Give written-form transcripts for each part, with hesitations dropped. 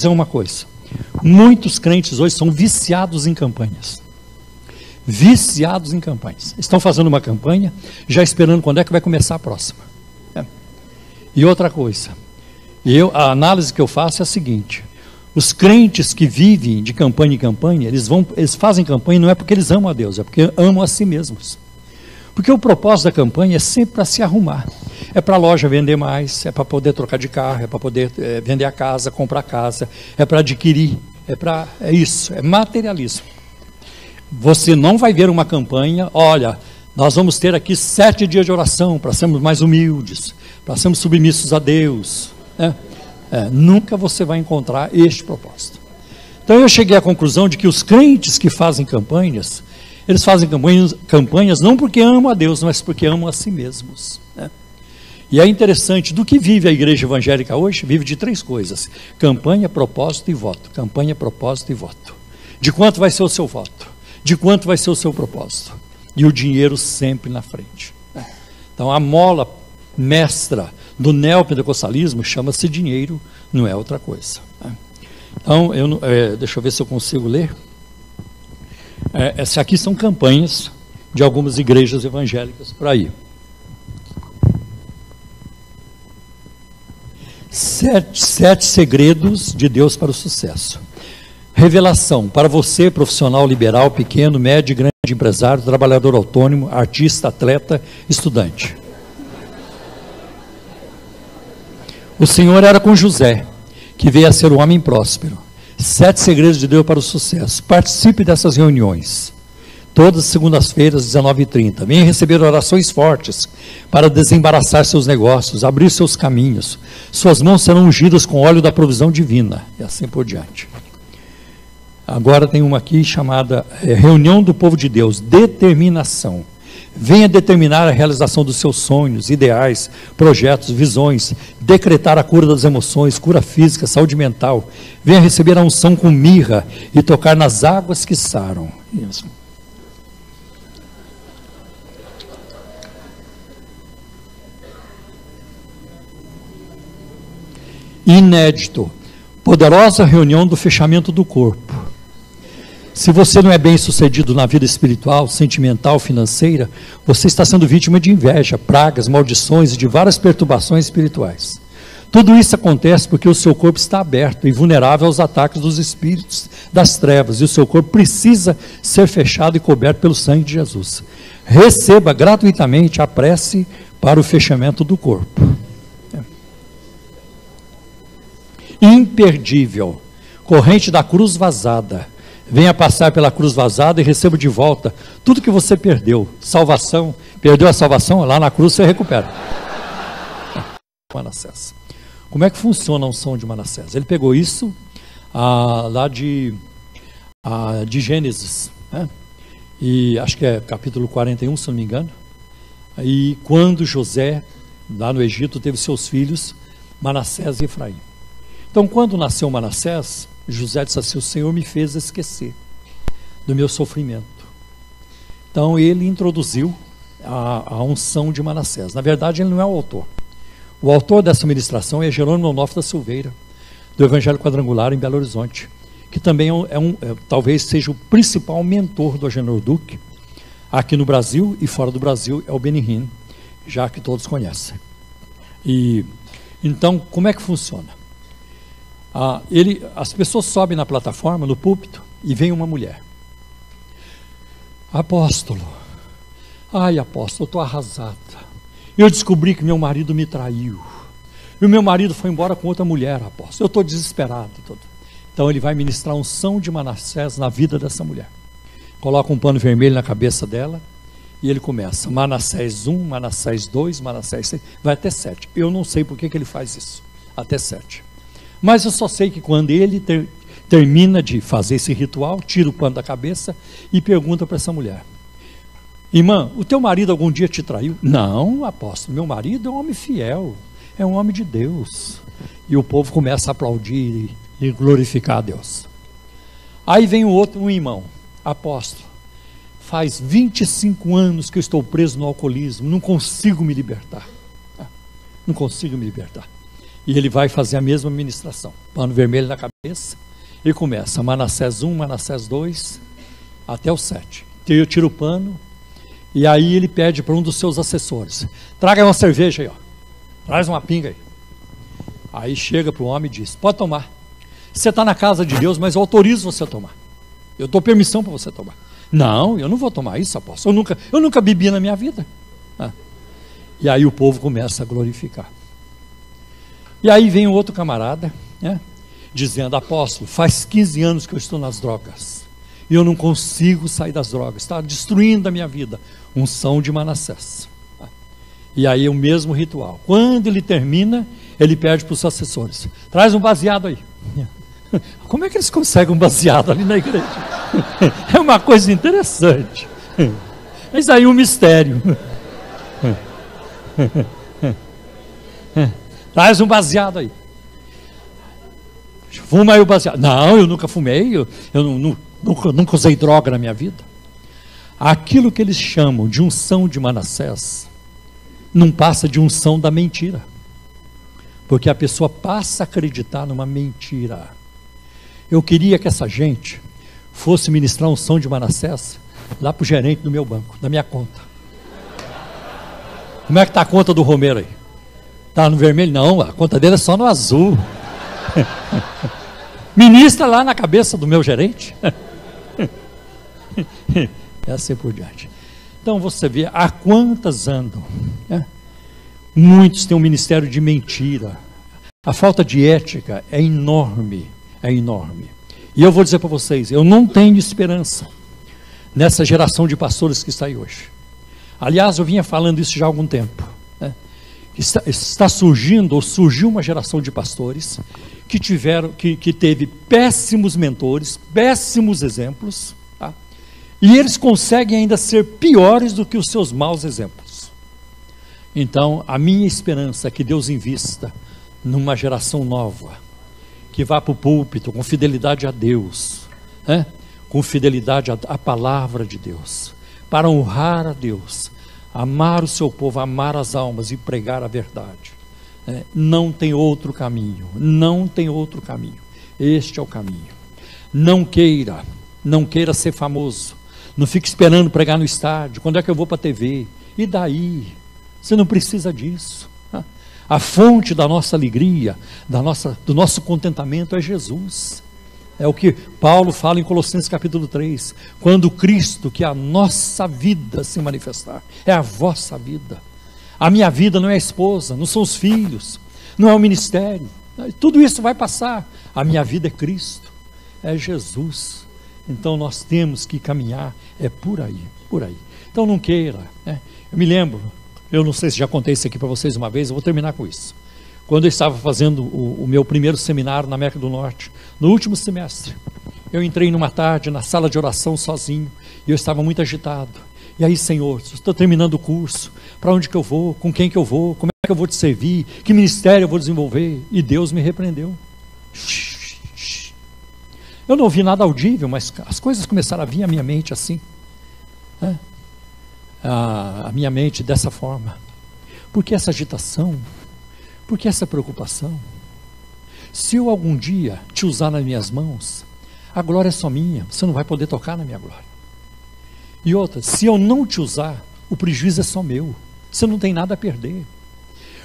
dizer uma coisa: muitos crentes hoje são viciados em campanhas. Viciados em campanhas. Estão fazendo uma campanha, já esperando quando é que vai começar a próxima. E outra coisa, a análise que eu faço é a seguinte: os crentes que vivem de campanha em campanha, eles fazem campanha não é porque eles amam a Deus, é porque amam a si mesmos. Porque o propósito da campanha é sempre para se arrumar. É para a loja vender mais, é para poder trocar de carro, é para poder vender a casa, comprar a casa, é para adquirir, é isso, é materialismo. Você não vai ver uma campanha, olha, nós vamos ter aqui 7 dias de oração para sermos mais humildes, para sermos submissos a Deus. Nunca você vai encontrar este propósito. Então eu cheguei à conclusão de que os crentes que fazem campanhas, eles fazem campanhas não porque amam a Deus, mas porque amam a si mesmos. E é interessante, do que vive a igreja evangélica hoje, vive de 3 coisas: campanha, propósito e voto. Campanha, propósito e voto. De quanto vai ser o seu voto? De quanto vai ser o seu propósito? E o dinheiro sempre na frente. Então a mola mestra do neopentecostalismo chama-se dinheiro, não é outra coisa. Então, deixa eu ver se eu consigo ler. Essas aqui são campanhas de algumas igrejas evangélicas por aí. 7 segredos de Deus para o sucesso. Revelação para você, profissional liberal, pequeno, médio, grande empresário, trabalhador autônomo, artista, atleta, estudante. O Senhor era com José, que veio a ser um homem próspero. 7 segredos de Deus para o sucesso. Participe dessas reuniões. Todas as segundas-feiras, 19h30. Venha receber orações fortes para desembaraçar seus negócios, abrir seus caminhos. Suas mãos serão ungidas com óleo da provisão divina. E assim por diante. Agora tem uma aqui chamada Reunião do Povo de Deus. Determinação. Venha determinar a realização dos seus sonhos, ideais, projetos, visões, decretar a cura das emoções, cura física, saúde mental. Venha receber a unção com mirra e tocar nas águas que saram. Isso. Inédito. Poderosa reunião do fechamento do corpo. Se você não é bem sucedido na vida espiritual, sentimental, financeira, você está sendo vítima de inveja, pragas, maldições e de várias perturbações espirituais. Tudo isso acontece porque o seu corpo está aberto e vulnerável aos ataques dos espíritos das trevas, e o seu corpo precisa ser fechado e coberto pelo sangue de Jesus. Receba gratuitamente a prece para o fechamento do corpo. Imperdível. Corrente da cruz vazada. Venha passar pela cruz vazada e receba de volta tudo que você perdeu. Salvação, perdeu a salvação, lá na cruz você recupera. Manassés. Como é que funciona a unção de Manassés? Ele pegou isso lá de Gênesis, né? E acho que é capítulo 41, se não me engano. E quando José, lá no Egito, teve seus filhos, Manassés e Efraim. Então, quando nasceu Manassés, José disse assim: o Senhor me fez esquecer do meu sofrimento. Então ele introduziu a unção de Manassés. Na verdade, ele não é o autor. O autor dessa ministração é Jerônimo Onofre da Silveira, do Evangelho Quadrangular em Belo Horizonte, que também talvez seja o principal mentor do Agenor Duque, aqui no Brasil e fora do Brasil, é o Benihim, já que todos conhecem. Então, como é que funciona? As pessoas sobem na plataforma, no púlpito, e vem uma mulher. Apóstolo, apóstolo, eu estou arrasada. Eu descobri que meu marido me traiu. E o meu marido foi embora com outra mulher, apóstolo. Eu estou desesperado. Então ele vai ministrar unção de Manassés na vida dessa mulher. Coloca um pano vermelho na cabeça dela e ele começa. Manassés 1, Manassés 2, Manassés 6, vai até 7. Eu não sei por que ele faz isso, até 7. Mas eu só sei que quando ele termina de fazer esse ritual, tira o pano da cabeça e pergunta para essa mulher: irmã, o teu marido algum dia te traiu? Não, apóstolo, meu marido é um homem fiel, é um homem de Deus. E o povo começa a aplaudir e glorificar a Deus. Aí vem um irmão: apóstolo, faz 25 anos que eu estou preso no alcoolismo, não consigo me libertar. Não consigo me libertar. E ele vai fazer a mesma ministração. Pano vermelho na cabeça. E começa Manassés 1, Manassés 2, até o 7. Eu tiro o pano. E aí ele pede para um dos seus assessores: traga uma cerveja aí, ó. Traz uma pinga aí. Aí chega para o homem e diz: pode tomar. Você está na casa de Deus, mas eu autorizo você a tomar. Eu dou permissão para você tomar. Não, eu não vou tomar isso, apóstolo. Eu nunca bebi na minha vida. E aí o povo começa a glorificar. E aí vem um outro camarada, né, dizendo: apóstolo, faz 15 anos que eu estou nas drogas. E eu não consigo sair das drogas. Está destruindo a minha vida. Unção de Manassés. E aí o mesmo ritual. Quando ele termina, ele pede para os assessores: traz um baseado aí. Como é que eles conseguem um baseado ali na igreja? É uma coisa interessante. Mas aí um mistério. Traz um baseado aí. Fuma aí o baseado. Não, eu nunca fumei. Eu nunca usei droga na minha vida. Aquilo que eles chamam de unção de Manassés não passa de unção da mentira. Porque a pessoa passa a acreditar numa mentira. Eu queria que essa gente fosse ministrar unção de Manassés lá para o gerente do meu banco, da minha conta. Como é que está a conta do Romero aí? Está no vermelho? Não, a conta dele é só no azul. Ministra lá na cabeça do meu gerente. E assim por diante. Então você vê a quantas andam, né? Muitos têm um ministério de mentira. A falta de ética é enorme, é enorme. E eu vou dizer para vocês, eu não tenho esperança nessa geração de pastores que está aí hoje. Aliás, eu vinha falando isso já há algum tempo, né? Está surgindo, ou surgiu uma geração de pastores que teve péssimos mentores, péssimos exemplos, tá? E eles conseguem ainda ser piores do que os seus maus exemplos. Então, a minha esperança é que Deus invista numa geração nova, que vá para o púlpito com fidelidade a Deus, né? Com fidelidade à palavra de Deus, para honrar a Deus, amar o seu povo, amar as almas e pregar a verdade. Não tem outro caminho, não tem outro caminho. Este é o caminho. Não queira ser famoso. Não fique esperando pregar no estádio. Quando é que eu vou para a TV? E daí? Você não precisa disso. A fonte da nossa alegria, do nosso contentamento é Jesus. É o que Paulo fala em Colossenses capítulo 3. Quando Cristo, que é a nossa vida, se manifestar, é a vossa vida. A minha vida não é a esposa, não são os filhos, não é o ministério. Tudo isso vai passar. A minha vida é Cristo, é Jesus. Então nós temos que caminhar, é por aí, por aí. Então não queira, né? Eu me lembro, eu não sei se já contei isso aqui para vocês uma vez, eu vou terminar com isso. Quando eu estava fazendo o meu primeiro seminário na América do Norte, no último semestre, eu entrei numa tarde na sala de oração sozinho, e eu estava muito agitado. E aí, Senhor, estou terminando o curso, para onde que eu vou, com quem que eu vou, como é que eu vou te servir, que ministério eu vou desenvolver? E Deus me repreendeu. Eu não ouvi nada audível, mas as coisas começaram a vir à minha mente assim, né? A minha mente dessa forma. Por que essa agitação? Por que essa preocupação? Se eu algum dia te usar nas minhas mãos, a glória é só minha, você não vai poder tocar na minha glória. E outra, se eu não te usar, o prejuízo é só meu, você não tem nada a perder.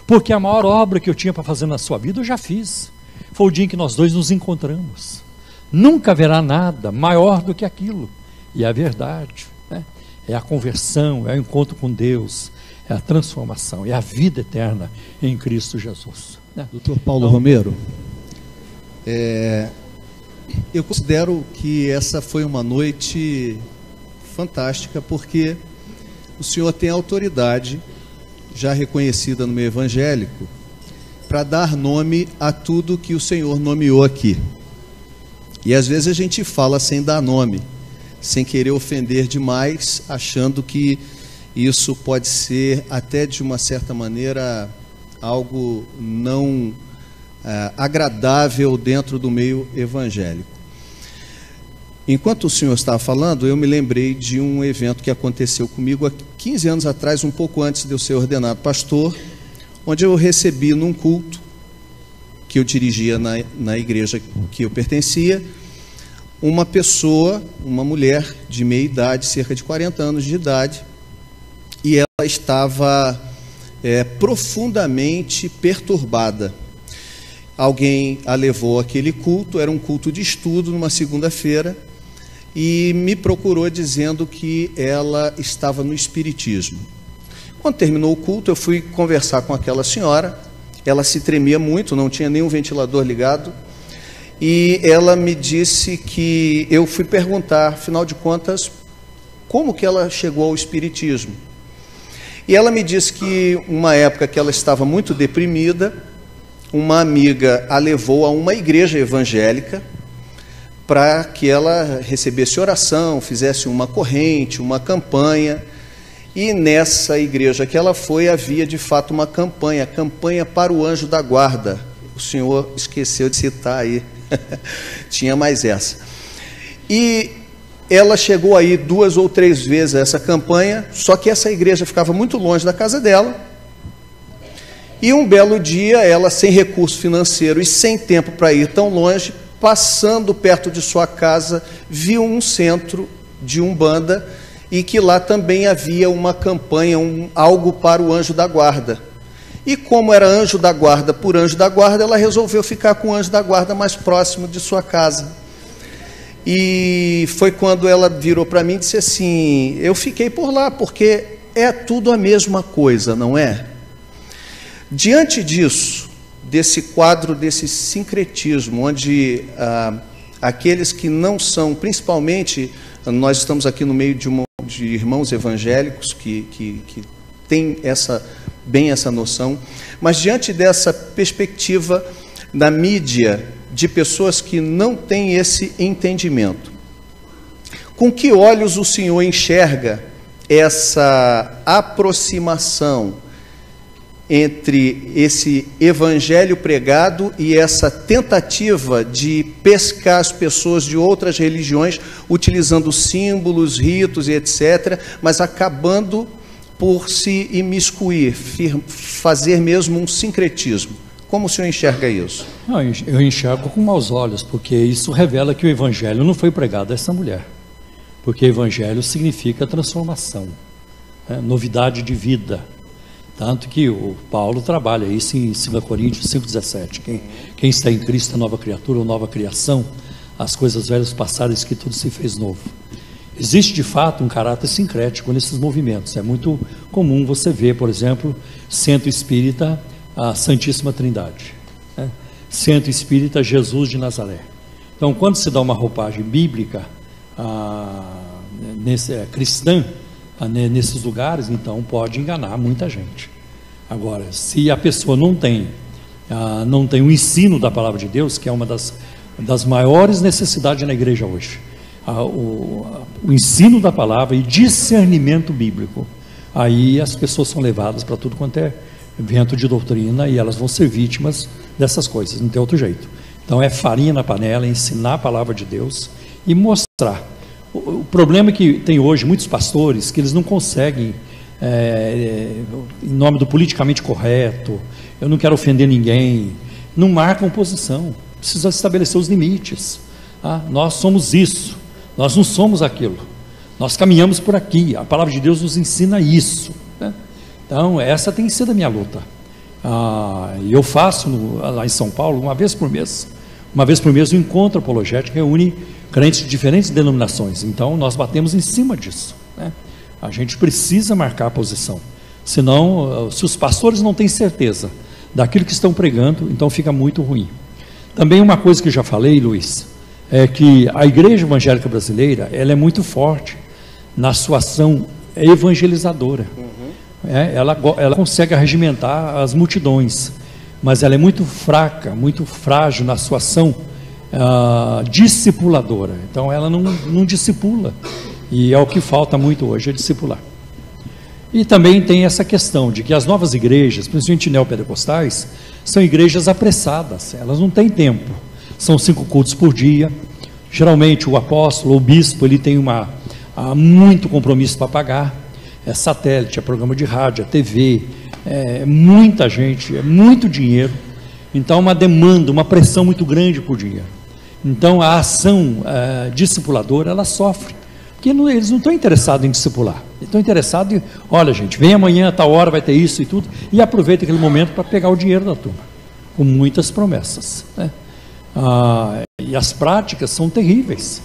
Porque a maior obra que eu tinha para fazer na sua vida, eu já fiz. Foi o dia em que nós dois nos encontramos. Nunca haverá nada maior do que aquilo. E é a verdade, né? É a conversão, é o encontro com Deus, é a transformação, é a vida eterna em Cristo Jesus, né? Dr. Paulo Romero, eu considero que essa foi uma noite fantástica, porque o senhor tem autoridade, já reconhecida no meio evangélico, para dar nome a tudo que o senhor nomeou aqui. E às vezes a gente fala sem dar nome, sem querer ofender demais, achando que isso pode ser até de uma certa maneira algo não agradável dentro do meio evangélico. Enquanto o senhor estava falando, eu me lembrei de um evento que aconteceu comigo há 15 anos atrás, um pouco antes de eu ser ordenado pastor, onde eu recebi num culto que eu dirigia na igreja que eu pertencia, uma pessoa, uma mulher de meia idade, cerca de 40 anos de idade, e ela estava profundamente perturbada. Alguém a levou àquele culto, era um culto de estudo numa segunda-feira, e me procurou dizendo que ela estava no espiritismo. Quando terminou o culto, eu fui conversar com aquela senhora. Ela se tremia muito, não tinha nenhum ventilador ligado, e ela me disse que eu fui perguntar, afinal de contas, como que ela chegou ao espiritismo. E ela me disse que uma época que ela estava muito deprimida, uma amiga a levou a uma igreja evangélica para que ela recebesse oração, fizesse uma corrente, uma campanha. E nessa igreja que ela foi, havia de fato uma campanha para o anjo da guarda. O senhor esqueceu de citar aí, tinha mais essa. E ela chegou aí 2 ou 3 vezes a essa campanha, só que essa igreja ficava muito longe da casa dela. E um belo dia, ela sem recurso financeiro e sem tempo para ir tão longe, passando perto de sua casa, viu um centro de Umbanda, e que lá também havia uma campanha, algo para o anjo da guarda. E como era anjo da guarda por anjo da guarda, ela resolveu ficar com o anjo da guarda mais próximo de sua casa. E foi quando ela virou para mim e disse assim: eu fiquei por lá, porque é tudo a mesma coisa, não é? Diante disso, desse quadro, desse sincretismo, onde aqueles que não são, principalmente, nós estamos aqui no meio de irmãos evangélicos que têm bem essa noção, mas diante dessa perspectiva da mídia, de pessoas que não têm esse entendimento, com que olhos o senhor enxerga essa aproximação entre esse evangelho pregado e essa tentativa de pescar as pessoas de outras religiões, utilizando símbolos, ritos e etc., mas acabando por se imiscuir, fazer mesmo um sincretismo? Como o senhor enxerga isso? Não, eu enxergo com maus olhos, porque isso revela que o evangelho não foi pregado a essa mulher, porque evangelho significa transformação, novidade de vida. Tanto que o Paulo trabalha isso em 2 Coríntios 5,17. Quem está em Cristo é nova criatura ou nova criação, as coisas velhas passaram, que tudo se fez novo. Existe de fato um caráter sincrético nesses movimentos. É muito comum você ver, por exemplo, Centro Espírita, a Santíssima Trindade, Centro Espírita Jesus de Nazaré. Então, quando se dá uma roupagem bíblica cristã, nesses lugares, então pode enganar muita gente. Agora, se a pessoa não tem o ensino da palavra de Deus, que é uma das maiores necessidades na igreja hoje, o ensino da palavra e discernimento bíblico, aí as pessoas são levadas para tudo quanto é vento de doutrina e elas vão ser vítimas dessas coisas, não tem outro jeito. Então é farinha na panela, ensinar a palavra de Deus e mostrar. O problema é que tem hoje muitos pastores que eles não conseguem, em nome do politicamente correto, eu não quero ofender ninguém, não marcam posição, precisa estabelecer os limites. Nós somos isso, nós não somos aquilo, nós caminhamos por aqui, a palavra de Deus nos ensina isso, né? Então essa tem sido a minha luta. Eu faço lá em São Paulo, uma vez por mês o encontro apologético reúne crentes de diferentes denominações. Então nós batemos em cima disso, né? A gente precisa marcar a posição, senão, se os pastores não têm certeza daquilo que estão pregando, então fica muito ruim. Também uma coisa que eu já falei, Luiz, é que a igreja evangélica brasileira, ela é muito forte na sua ação evangelizadora. Ela consegue arregimentar as multidões, mas ela é muito fraca, muito frágil na sua ação discipuladora. Então ela não discipula, e é o que falta muito hoje, é discipular. E também tem essa questão de que as novas igrejas, principalmente neopentecostais, são igrejas apressadas, elas não têm tempo, são 5 cultos por dia, geralmente o apóstolo, o bispo, ele tem muito compromisso para pagar, é satélite, é programa de rádio, é TV, é muita gente, é muito dinheiro, Então, uma demanda, uma pressão muito grande por dinheiro. Então, a ação discipuladora, ela sofre. Porque eles não estão interessados em discipular. Eles estão interessados em, olha, gente, vem amanhã, a tal hora, vai ter isso e tudo, e aproveita aquele momento para pegar o dinheiro da turma, com muitas promessas, né? E as práticas são terríveis.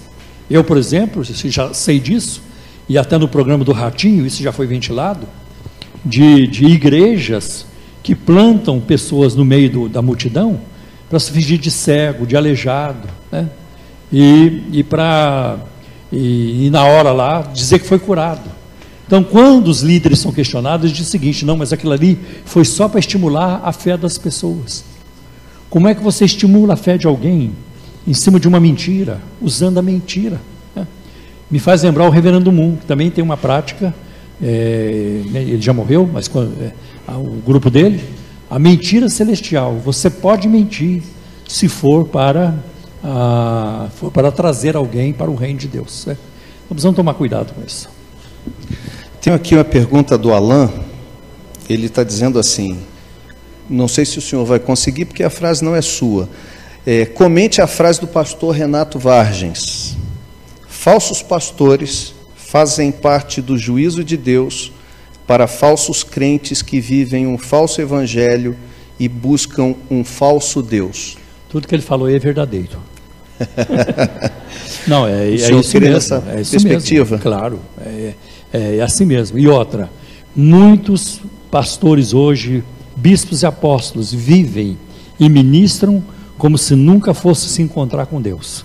Eu, por exemplo, já sei disso, e até no programa do Ratinho, isso já foi ventilado, de igrejas que plantam pessoas no meio da multidão para se fingir de cego, de aleijado, né? E na hora lá dizer que foi curado. Então, quando os líderes são questionados, eles dizem o seguinte: não, mas aquilo ali foi só para estimular a fé das pessoas. Como é que você estimula a fé de alguém em cima de uma mentira, usando a mentira, né? Me faz lembrar o reverendo Moon, que também tem uma prática, ele já morreu, mas o grupo dele, a mentira celestial. Você pode mentir se for para trazer alguém para o reino de Deus, né? Então precisamos tomar cuidado com isso. Tenho aqui uma pergunta do Alain. Ele está dizendo assim, não sei se o senhor vai conseguir, porque a frase não é sua. Comente a frase do pastor Renato Vargens: falsos pastores fazem parte do juízo de Deus para falsos crentes que vivem um falso evangelho e buscam um falso Deus. Tudo que ele falou é verdadeiro. Não, é isso mesmo. Essa perspectiva? Mesmo, claro, é assim mesmo. E outra, muitos pastores hoje, bispos e apóstolos, vivem e ministram como se nunca fossem se encontrar com Deus,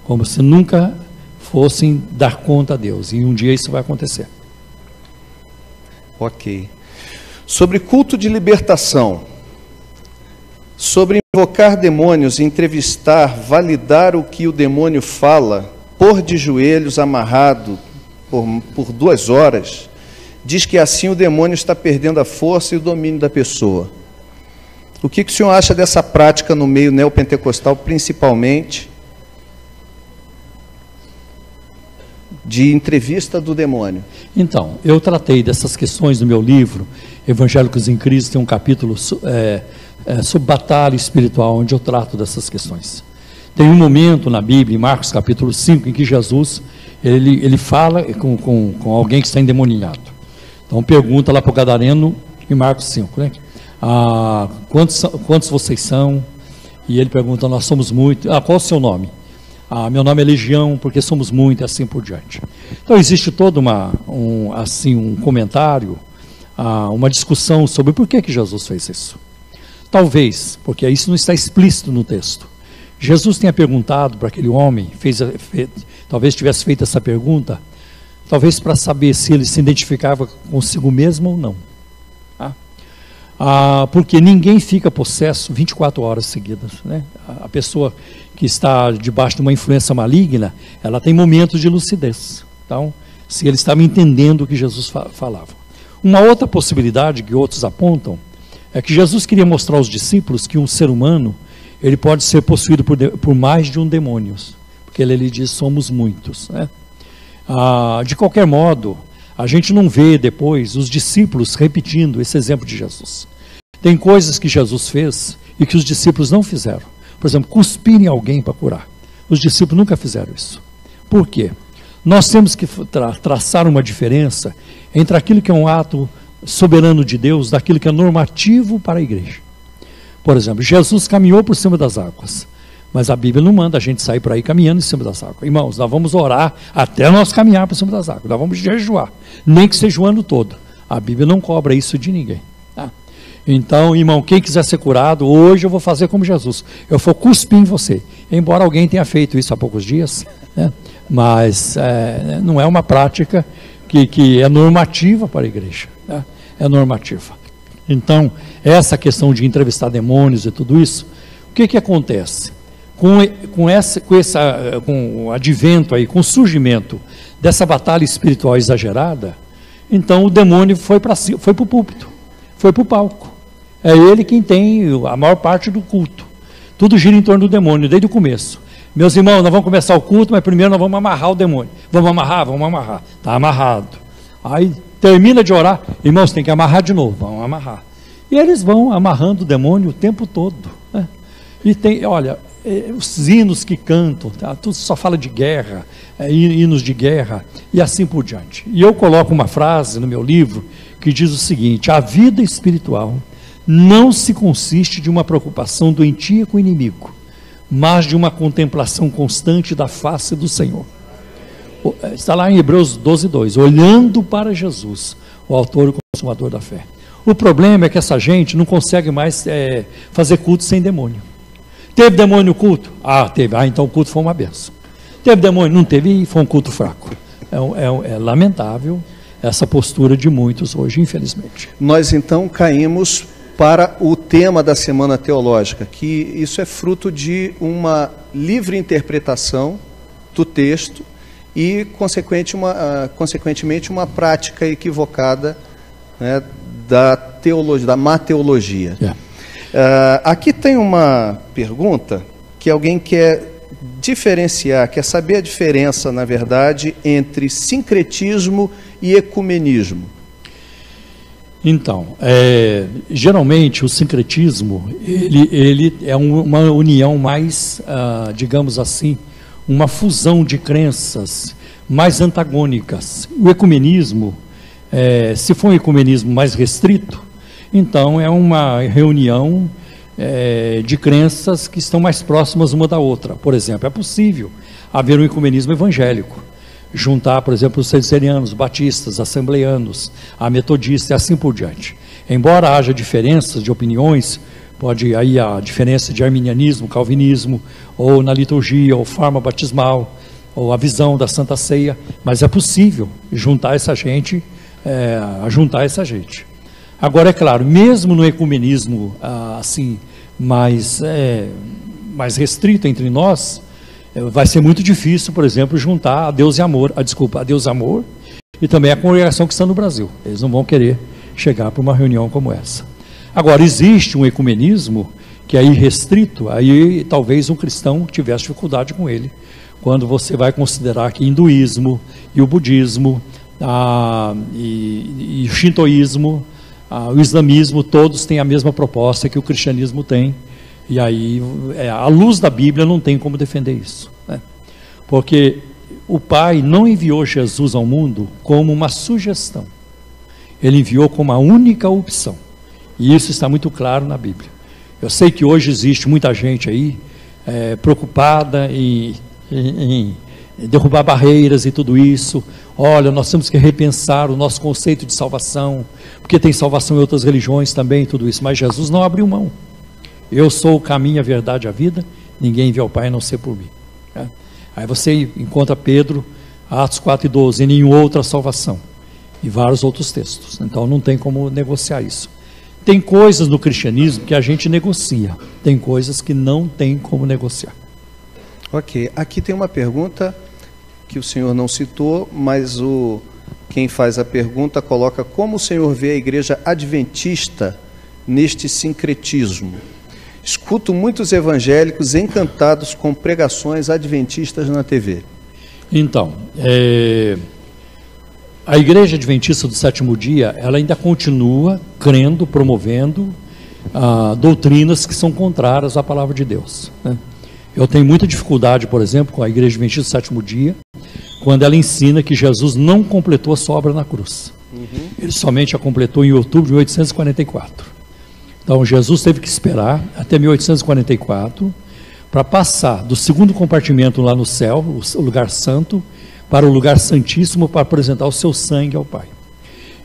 como se nunca fossem dar conta a Deus, e um dia isso vai acontecer. Ok. Sobre culto de libertação, sobre invocar demônios, entrevistar, validar o que o demônio fala, pôr de joelhos amarrado por 2 horas, diz que assim o demônio está perdendo a força e o domínio da pessoa. O que o senhor acha dessa prática no meio neopentecostal, principalmente de entrevista do demônio? Então, eu tratei dessas questões no meu livro, Evangélicos em Cristo, tem um capítulo sobre batalha espiritual, onde eu trato dessas questões. Tem um momento na Bíblia, em Marcos capítulo 5, em que Jesus, ele fala com alguém que está endemoniado. Então pergunta lá para o gadareno, em Marcos 5, né? Quantos vocês são? E ele pergunta: nós somos muitos. Qual o seu nome? Meu nome é Legião, porque somos muitos, e assim por diante. Então existe todo um comentário, uma discussão sobre por que Jesus fez isso. Talvez, porque isso não está explícito no texto, Jesus tenha perguntado para aquele homem, talvez tivesse feito essa pergunta, talvez para saber se ele se identificava consigo mesmo ou não. Porque ninguém fica possesso 24 horas seguidas, né? A pessoa que está debaixo de uma influência maligna, ela tem momentos de lucidez. Então, se ele estava entendendo o que Jesus falava. Uma outra possibilidade que outros apontam é que Jesus queria mostrar aos discípulos que um ser humano, ele pode ser possuído por mais de um demônio, porque ele diz: somos muitos, né? De qualquer modo, a gente não vê depois os discípulos repetindo esse exemplo de Jesus. Tem coisas que Jesus fez e que os discípulos não fizeram. Por exemplo, cuspir em alguém para curar. Os discípulos nunca fizeram isso. Por quê? Nós temos que traçar uma diferença entre aquilo que é um ato soberano de Deus, daquilo que é normativo para a igreja. Por exemplo, Jesus caminhou por cima das águas, mas a Bíblia não manda a gente sair por aí caminhando em cima das águas. Irmãos, nós vamos orar até nós caminhar por cima das águas, nós vamos jejuar, nem que seja o ano todo. A Bíblia não cobra isso de ninguém. Então, irmão, quem quiser ser curado, hoje eu vou fazer como Jesus, eu vou cuspir em você. Embora alguém tenha feito isso há poucos dias, né? Mas não é uma prática que é normativa para a igreja, né? É normativa. Então, essa questão de entrevistar demônios e tudo isso, o que acontece? Com o advento aí, com o surgimento dessa batalha espiritual exagerada, então o demônio foi para o púlpito, foi para o palco. É ele quem tem a maior parte do culto. Tudo gira em torno do demônio, desde o começo. Meus irmãos, nós vamos começar o culto, mas primeiro nós vamos amarrar o demônio. Vamos amarrar. Está amarrado. Aí termina de orar, irmãos, tem que amarrar de novo, vamos amarrar. E eles vão amarrando o demônio o tempo todo, né? E tem, olha, os hinos que cantam, tá? Tudo só fala de guerra, hinos de guerra e assim por diante. E eu coloco uma frase no meu livro que diz o seguinte: a vida espiritual não se consiste de uma preocupação doentia com o inimigo, mas de uma contemplação constante da face do Senhor. Está lá em Hebreus 12:2, olhando para Jesus, o autor e consumador da fé. O problema é que essa gente não consegue mais fazer culto sem demônio. Teve demônio no culto? Teve. Então o culto foi uma benção. Teve demônio? Não teve, e foi um culto fraco. É lamentável essa postura de muitos hoje, infelizmente. Nós então caímos para o tema da Semana Teológica, que isso é fruto de uma livre interpretação do texto e, consequentemente, uma prática equivocada, né, da teologia, da má teologia. Aqui tem uma pergunta que alguém quer diferenciar, quer saber a diferença, na verdade, entre sincretismo e ecumenismo. Então, geralmente o sincretismo, ele é uma união mais, digamos assim, uma fusão de crenças mais antagônicas. O ecumenismo, se for um ecumenismo mais restrito, então é uma reunião de crenças que estão mais próximas uma da outra. Por exemplo, é possível haver um ecumenismo evangélico, juntar, por exemplo, os presbiterianos, batistas, assembleanos, a metodista e assim por diante. Embora haja diferenças de opiniões, pode aí a diferença de arminianismo, calvinismo, ou na liturgia, ou forma batismal, ou a visão da Santa Ceia, mas é possível juntar essa gente, Agora, é claro, mesmo no ecumenismo assim, mais restrito entre nós, vai ser muito difícil, por exemplo, juntar a Deus e Amor, a Deus Amor e também a congregação que está no Brasil. Eles não vão querer chegar para uma reunião como essa. Agora, existe um ecumenismo que é irrestrito, aí talvez um cristão tivesse dificuldade com ele, quando você vai considerar que hinduísmo e o budismo e o shintoísmo, o islamismo, todos têm a mesma proposta que o cristianismo tem. E aí, à luz da Bíblia, não tem como defender isso, né? Porque o Pai não enviou Jesus ao mundo como uma sugestão. Ele enviou como a única opção. E isso está muito claro na Bíblia. Eu sei que hoje existe muita gente aí preocupada em derrubar barreiras e tudo isso. Olha, nós temos que repensar o nosso conceito de salvação, porque tem salvação em outras religiões também, tudo isso. Mas Jesus não abriu mão. Eu sou o caminho, a verdade e a vida, ninguém vê ao Pai a não ser por mim. Aí você encontra Pedro, Atos 4:12, em nenhuma outra salvação, e vários outros textos. Então não tem como negociar isso. Tem coisas no cristianismo que a gente negocia, tem coisas que não tem como negociar. Ok, aqui tem uma pergunta que o senhor não citou, mas quem faz a pergunta coloca: como o senhor vê a igreja adventista neste sincretismo? Escuto muitos evangélicos encantados com pregações adventistas na TV. Então, a Igreja Adventista do Sétimo Dia, ela ainda continua crendo, promovendo doutrinas que são contrárias à palavra de Deus, né? Eu tenho muita dificuldade, por exemplo, com a Igreja Adventista do Sétimo Dia, quando ela ensina que Jesus não completou a sua obra na cruz. Ele somente a completou em outubro de 1844. Então, Jesus teve que esperar até 1844 para passar do segundo compartimento lá no céu, o lugar santo, para o lugar santíssimo, para apresentar o seu sangue ao Pai.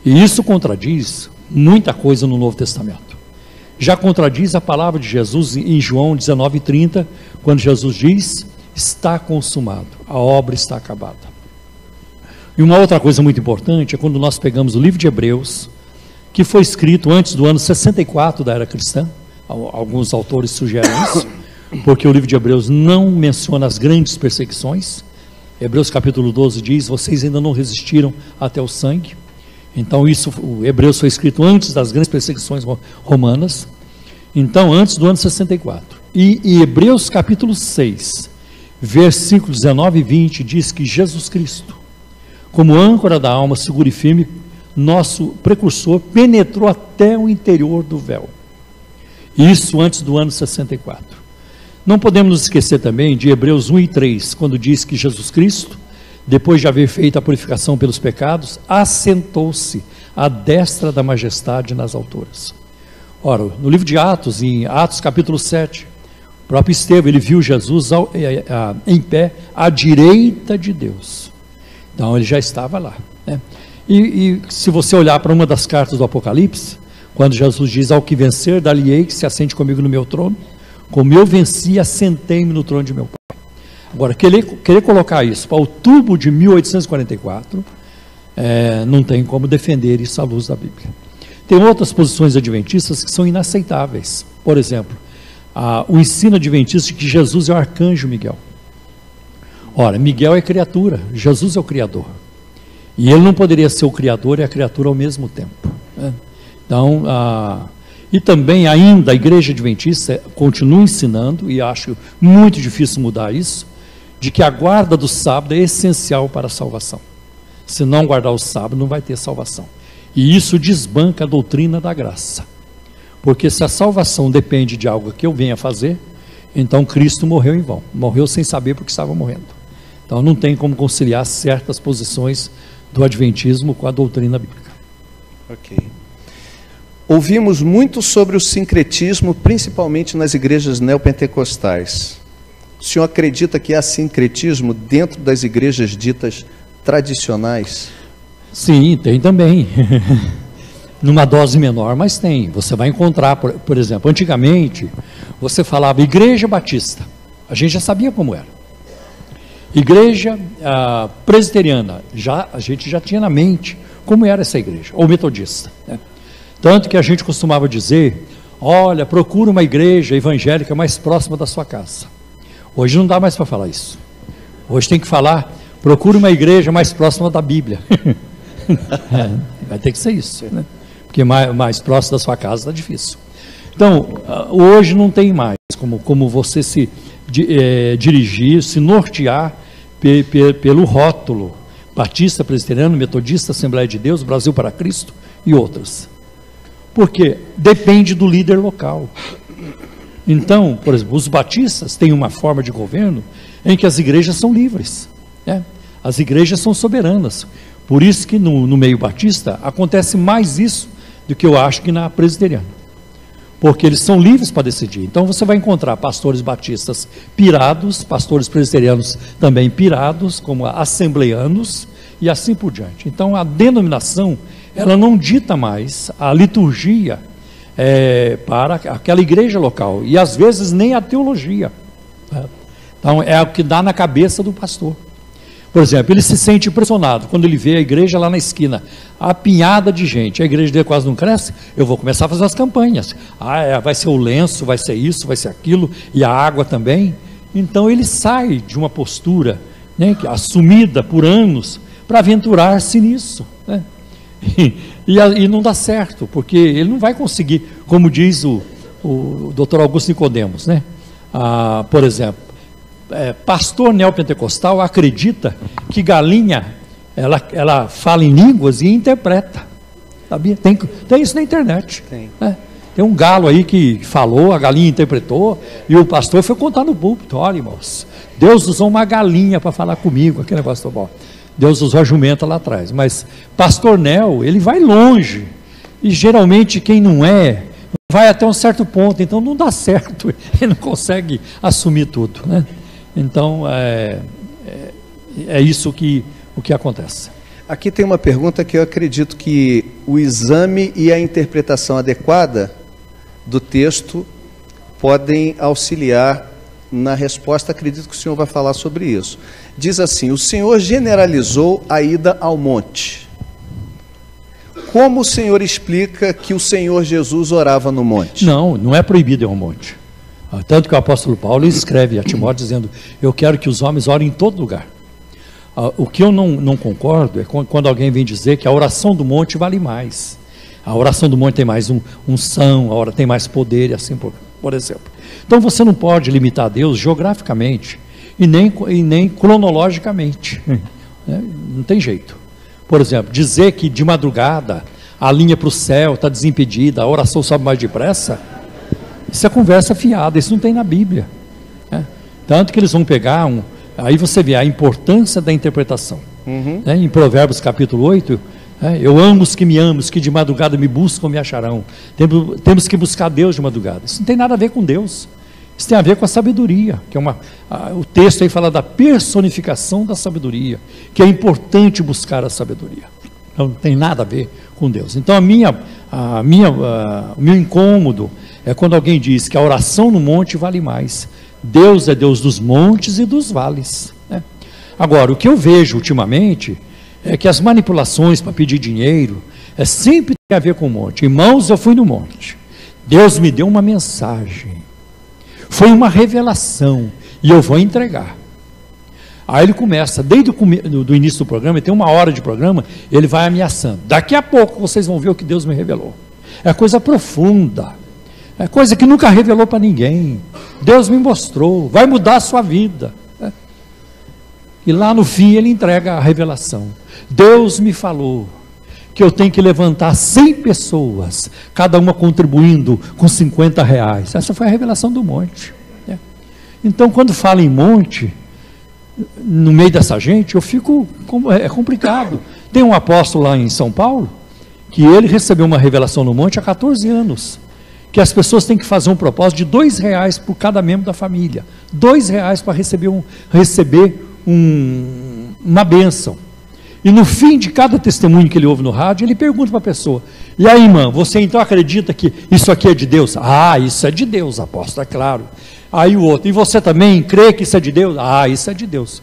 E isso contradiz muita coisa no Novo Testamento. Já contradiz a palavra de Jesus em João 19:30, quando Jesus diz: está consumado, a obra está acabada. E uma outra coisa muito importante é quando nós pegamos o livro de Hebreus, que foi escrito antes do ano 64 da era cristã. Alguns autores sugerem isso, porque o livro de Hebreus não menciona as grandes perseguições. Hebreus capítulo 12 diz: vocês ainda não resistiram até o sangue. Então o Hebreus foi escrito antes das grandes perseguições romanas, então antes do ano 64. E Hebreus capítulo 6, versículos 19 e 20, diz que Jesus Cristo, como âncora da alma segura e firme, nosso precursor, penetrou até o interior do véu. Isso antes do ano 64. Não podemos nos esquecer também de Hebreus 1 e 3, quando diz que Jesus Cristo, depois de haver feito a purificação pelos pecados, assentou-se à destra da majestade nas alturas. Ora, no livro de Atos, em Atos capítulo 7, o próprio Estevão, ele viu Jesus em pé à direita de Deus. Então ele já estava lá, né? E se você olhar para uma das cartas do Apocalipse, quando Jesus diz: ao que vencer, dar-lhe-ei que se assente comigo no meu trono, como eu venci, assentei-me no trono de meu Pai. Agora, querer colocar isso para outubro de 1844, não tem como defender isso à luz da Bíblia. Tem outras posições adventistas que são inaceitáveis. Por exemplo, o ensino adventista de que Jesus é o arcanjo Miguel. Ora, Miguel é criatura, Jesus é o Criador. E ele não poderia ser o Criador e a criatura ao mesmo tempo, né? Então, e também ainda a Igreja Adventista continua ensinando, e acho muito difícil mudar isso, de que a guarda do sábado é essencial para a salvação. Se não guardar o sábado, não vai ter salvação. E isso desbanca a doutrina da graça. Porque se a salvação depende de algo que eu venha fazer, então Cristo morreu em vão. Morreu sem saber porque estava morrendo. Então não tem como conciliar certas posições do adventismo com a doutrina bíblica. Ok. Ouvimos muito sobre o sincretismo, principalmente nas igrejas neopentecostais. O senhor acredita que há sincretismo dentro das igrejas ditas tradicionais? Sim, tem também. Numa dose menor, mas tem. Você vai encontrar, por exemplo, antigamente, você falava Igreja Batista. A gente já sabia como era. Igreja presbiteriana, a gente já tinha na mente como era essa igreja, ou metodista, né? Tanto que a gente costumava dizer: olha, procura uma igreja evangélica mais próxima da sua casa. Hoje não dá mais para falar isso. Hoje tem que falar: procura uma igreja mais próxima da Bíblia. Vai ter que ser isso, né? Porque mais próximo da sua casa está difícil. Então, hoje não tem mais como você se dirigir, se nortear pelo rótulo Batista, Presbiteriano, Metodista, Assembleia de Deus, Brasil para Cristo e outras. Porque depende do líder local. Então, por exemplo, os batistas têm uma forma de governo em que as igrejas são livres, né? As igrejas são soberanas. Por isso que no meio batista acontece mais isso do que eu acho que na presbiteriana. Porque eles são livres para decidir. Então você vai encontrar pastores batistas pirados, pastores presbiterianos também pirados, como assembleanos e assim por diante. Então a denominação, ela não dita mais a liturgia para aquela igreja local, e às vezes nem a teologia, né? Então é o que dá na cabeça do pastor. Por exemplo, ele se sente impressionado quando ele vê a igreja lá na esquina, apinhada de gente, a igreja dele quase não cresce. Eu vou começar a fazer as campanhas. Vai ser o lenço, vai ser isso, vai ser aquilo, e a água também. Então ele sai de uma postura, né, assumida por anos, para aventurar-se nisso, né? E não dá certo, porque ele não vai conseguir, como diz o Dr. Augusto Nicodemos, né? Por exemplo, pastor neopentecostal acredita que galinha ela fala em línguas e interpreta, sabia? Tem isso na internet, né? Tem um galo aí que falou, a galinha interpretou, e o pastor foi contar no púlpito: olha, irmãos, Deus usou uma galinha para falar comigo, aquele negócio bom. Deus usou a jumenta lá atrás. Mas pastor neo, ele vai longe, e geralmente quem não vai até um certo ponto, então não dá certo, ele não consegue assumir tudo, né? Então é isso o que acontece. Aqui tem uma pergunta que eu acredito que o exame e a interpretação adequada do texto podem auxiliar na resposta. Acredito que o senhor vai falar sobre isso. Diz assim: o senhor generalizou a ida ao monte. Como o senhor explica que o Senhor Jesus orava no monte? Não é proibido ir ao monte. Tanto que o apóstolo Paulo escreve a Timóteo dizendo: eu quero que os homens orem em todo lugar. O que eu não concordo é quando alguém vem dizer que a oração do monte vale mais. A oração do monte tem mais unção, a hora tem mais poder, e assim por exemplo. Então você não pode limitar Deus geograficamente e nem cronologicamente. Não tem jeito. Por exemplo, dizer que de madrugada a linha para o céu está desimpedida, a oração sobe mais depressa, isso é conversa fiada, isso não tem na Bíblia. Tanto que eles vão pegar aí você vê a importância da interpretação. Né? Em Provérbios capítulo 8, eu amo os que me amam, os que de madrugada me buscam me acharão. Temos que buscar Deus de madrugada. Isso não tem nada a ver com Deus. Isso tem a ver com a sabedoria, que é o texto aí fala da personificação da sabedoria, que é importante buscar a sabedoria. Não tem nada a ver com Deus. Então o meu incômodo é quando alguém diz que a oração no monte vale mais. Deus é Deus dos montes e dos vales, né? Agora, o que eu vejo ultimamente é que as manipulações para pedir dinheiro sempre tem a ver com o monte. Irmãos, eu fui no monte, Deus me deu uma mensagem, foi uma revelação e eu vou entregar. Aí ele começa, desde o início do programa, tem 1 hora de programa, ele vai ameaçando. Daqui a pouco vocês vão ver o que Deus me revelou. É coisa profunda, é coisa que nunca revelou para ninguém. Deus me mostrou, vai mudar a sua vida. E lá no fim ele entrega a revelação. Deus me falou que eu tenho que levantar 100 pessoas, cada uma contribuindo com R$50. Essa foi a revelação do monte. Então, quando fala em monte, no meio dessa gente, eu fico, é complicado. Tem um apóstolo lá em São Paulo, que ele recebeu uma revelação no monte há 14 anos, que as pessoas têm que fazer um propósito de R$2 por cada membro da família, R$2 para receber uma bênção. E no fim de cada testemunho que ele ouve no rádio, ele pergunta para a pessoa: e aí, irmã, você então acredita que isso aqui é de Deus? Ah, isso é de Deus, apóstolo, é claro. Aí o outro: e você também crê que isso é de Deus? Ah, isso é de Deus.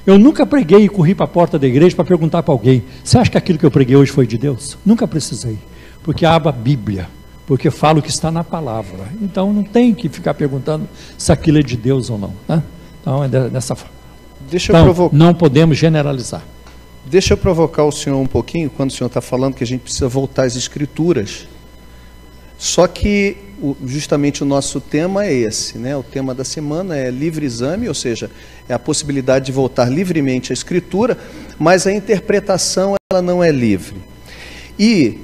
Eu nunca preguei e corri para a porta da igreja para perguntar para alguém: você acha que aquilo que eu preguei hoje foi de Deus? Nunca precisei, porque abro a Bíblia, porque falo o que está na palavra. Então não tem que ficar perguntando se aquilo é de Deus ou não, né? Então é dessa forma. Não podemos generalizar. Deixa eu provocar o senhor um pouquinho, quando o senhor está falando que a gente precisa voltar às Escrituras. Só que justamente o nosso tema é esse, né? O tema da semana é livre exame, ou seja, é a possibilidade de voltar livremente à Escritura, mas a interpretação ela não é livre. E,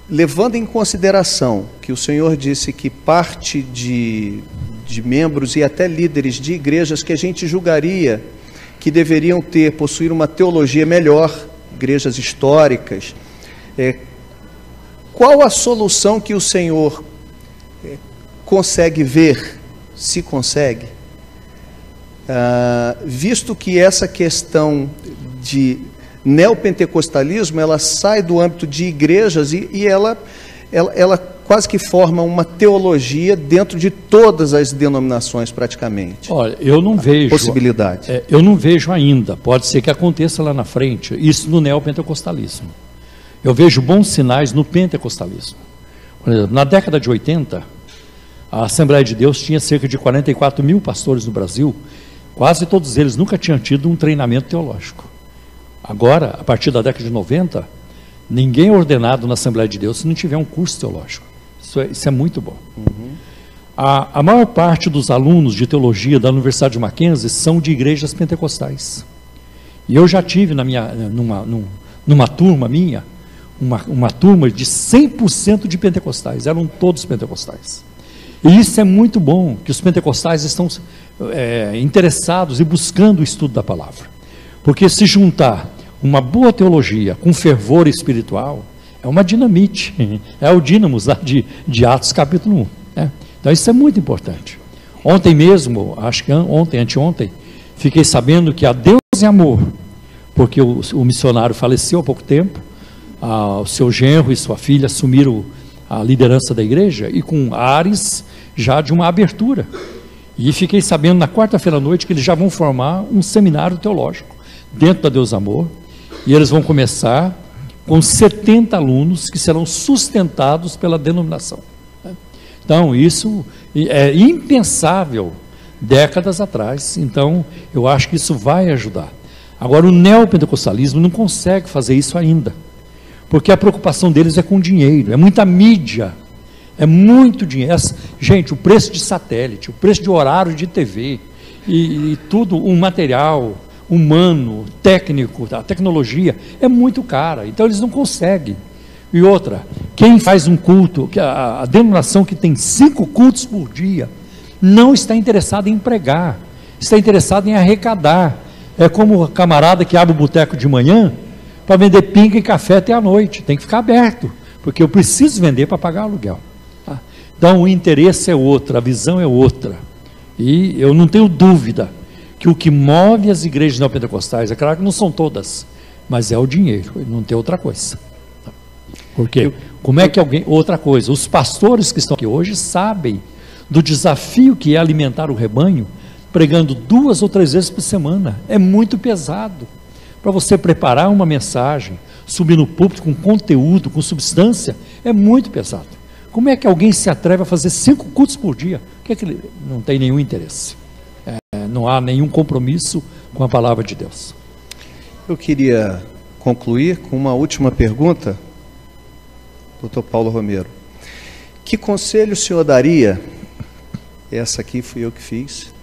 levando em consideração que o senhor disse que parte de membros e até líderes de igrejas que a gente julgaria que deveriam possuir uma teologia melhor, igrejas históricas, qual a solução que o senhor consegue ver, se consegue, visto que essa questão de neopentecostalismo, ela sai do âmbito de igrejas e ela quase que forma uma teologia dentro de todas as denominações praticamente. Olha, eu não vejo possibilidade. Eu não vejo ainda, pode ser que aconteça lá na frente, isso no neopentecostalismo. Eu vejo bons sinais no pentecostalismo. Por exemplo, na década de 80, a Assembleia de Deus tinha cerca de 44 mil pastores no Brasil, quase todos eles nunca tinham tido um treinamento teológico. Agora, a partir da década de 90, ninguém é ordenado na Assembleia de Deus se não tiver um curso teológico. Isso é muito bom. A maior parte dos alunos de teologia da Universidade de Mackenzie são de igrejas pentecostais. E eu já tive numa turma minha, uma turma de 100% de pentecostais, eram todos pentecostais. E isso é muito bom, que os pentecostais estão interessados e buscando o estudo da palavra. Porque se juntar uma boa teologia com fervor espiritual, é uma dinamite, é o dínamos lá de Atos capítulo 1. Né? Então isso é muito importante. Ontem mesmo, acho que anteontem, fiquei sabendo que a Deus é amor, porque o missionário faleceu há pouco tempo, o seu genro e sua filha assumiram a liderança da igreja, e com ares já de uma abertura. E fiquei sabendo na quarta-feira à noite que eles já vão formar um seminário teológico dentro da Deus Amor, e eles vão começar com 70 alunos que serão sustentados pela denominação. Então, isso é impensável décadas atrás. Então, eu acho que isso vai ajudar. Agora, o neopentecostalismo não consegue fazer isso ainda, porque a preocupação deles é com dinheiro, é muita mídia, é muito dinheiro. Gente, o preço de satélite, o preço de horário de TV, e tudo, um material humano, técnico, a tecnologia é muito cara, então eles não conseguem. E outra, quem faz um culto, a denominação que tem 5 cultos por dia, não está interessado em pregar, está interessado em arrecadar. É como o camarada que abre o boteco de manhã para vender pinga e café até a noite, tem que ficar aberto, porque eu preciso vender para pagar aluguel. Tá? Então o interesse é outro, a visão é outra, e eu não tenho dúvida que o que move as igrejas neopentecostais, é claro que não são todas, mas é o dinheiro, não tem outra coisa. Porque como é que alguém... Outra coisa, os pastores que estão aqui hoje sabem do desafio que é alimentar o rebanho, pregando 2 ou 3 vezes por semana. É muito pesado. Para você preparar uma mensagem, subir no púlpito com conteúdo, com substância, é muito pesado. Como é que alguém se atreve a fazer 5 cultos por dia? Que ele não tem nenhum interesse. Não há nenhum compromisso com a palavra de Deus. Eu queria concluir com uma última pergunta, Dr. Paulo Romero. Que conselho o senhor daria? Essa aqui fui eu que fiz.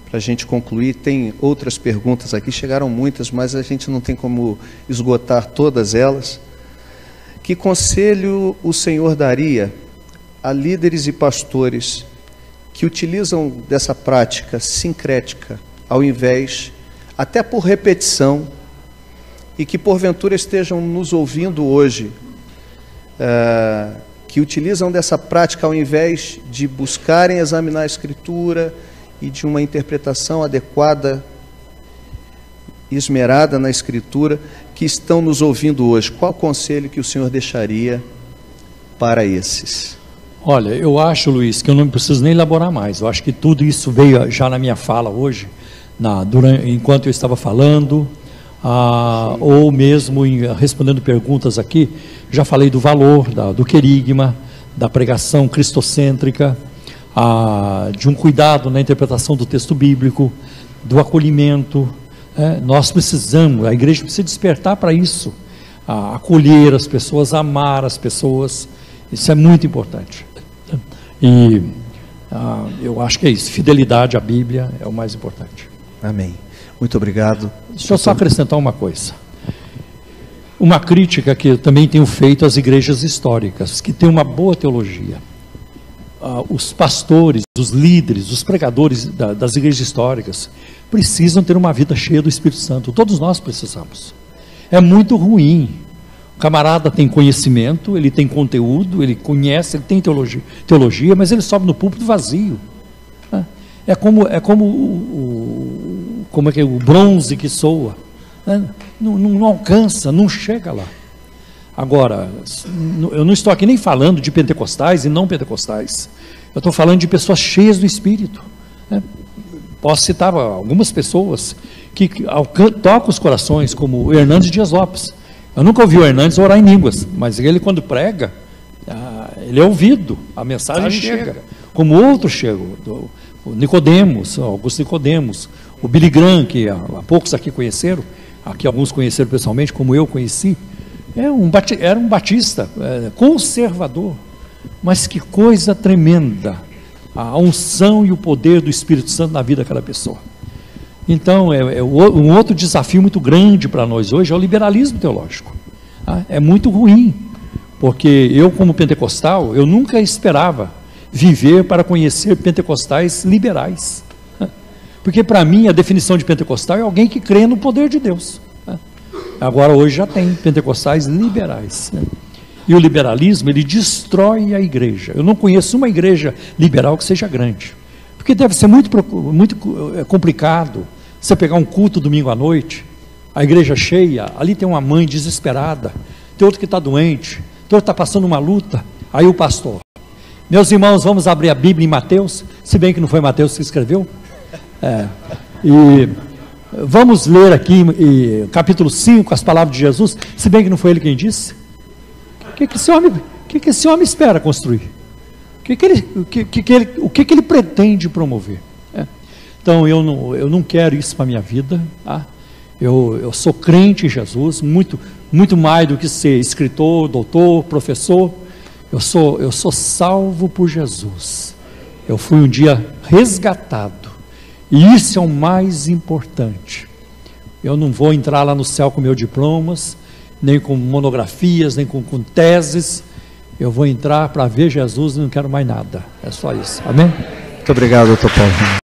Para a gente concluir, tem outras perguntas aqui, chegaram muitas, mas a gente não tem como esgotar todas elas. Que conselho o senhor daria a líderes e pastores que utilizam dessa prática sincrética, ao invés, até por repetição, e que porventura estejam nos ouvindo hoje, que utilizam dessa prática ao invés de buscarem examinar a Escritura e de uma interpretação adequada, esmerada na Escritura, que estão nos ouvindo hoje? Qual conselho que o senhor deixaria para esses? Olha, eu acho, Luiz, que eu não preciso nem elaborar mais. Eu acho que tudo isso veio já na minha fala hoje, enquanto eu estava falando, ou mesmo respondendo perguntas aqui. Já falei do valor, do querigma, da pregação cristocêntrica, de um cuidado na interpretação do texto bíblico, do acolhimento. Nós precisamos, a igreja precisa despertar para isso, acolher as pessoas, amar as pessoas. Isso é muito importante. E eu acho que é isso, fidelidade à Bíblia é o mais importante. Amém. Muito obrigado. Deixa eu só acrescentar uma coisa. Uma crítica que eu também tenho feito às igrejas históricas, que têm uma boa teologia. Os pastores, os líderes, os pregadores das igrejas históricas precisam ter uma vida cheia do Espírito Santo. Todos nós precisamos. É muito ruim. O camarada tem conhecimento, ele tem conteúdo, ele conhece, ele tem teologia, mas ele sobe no púlpito vazio. É como o bronze que soa. Não alcança, não chega lá. Agora, eu não estou aqui nem falando de pentecostais e não pentecostais. Eu estou falando de pessoas cheias do Espírito. Posso citar algumas pessoas que tocam os corações, como o Hernandes Dias Lopes. Eu nunca ouvi o Hernandes orar em línguas, mas ele, quando prega, ele é ouvido, a mensagem chega. Como outros chegam, o Nicodemos, Augusto Nicodemos, o Billy Graham, que há poucos aqui conheceram, aqui alguns conheceram pessoalmente, como eu conheci. Era um batista, conservador, mas que coisa tremenda, a unção e o poder do Espírito Santo na vida daquela pessoa. Então, um outro desafio muito grande para nós hoje é o liberalismo teológico. É muito ruim, porque eu, como pentecostal, eu nunca esperava viver para conhecer pentecostais liberais. Porque para mim a definição de pentecostal é alguém que crê no poder de Deus. Agora hoje já tem pentecostais liberais. E o liberalismo, ele destrói a igreja. Eu não conheço uma igreja liberal que seja grande. Porque deve ser muito complicado você pegar um culto domingo à noite, a igreja cheia, ali tem uma mãe desesperada, tem outro que está doente, tem outro que está passando uma luta, aí o pastor: meus irmãos, vamos abrir a Bíblia em Mateus, se bem que não foi Mateus que escreveu, e vamos ler aqui capítulo 5, as palavras de Jesus, se bem que não foi ele quem disse. O que esse homem espera construir? O que ele pretende promover? Então eu não quero isso para a minha vida. Eu sou crente em Jesus, muito mais do que ser escritor, doutor, professor. Eu sou salvo por Jesus. Eu fui um dia resgatado, e isso é o mais importante. Eu não vou entrar lá no céu com meus diplomas, nem com monografias, nem com teses. Eu vou entrar para ver Jesus e não quero mais nada. É só isso. Amém? Muito obrigado, doutor Paulo.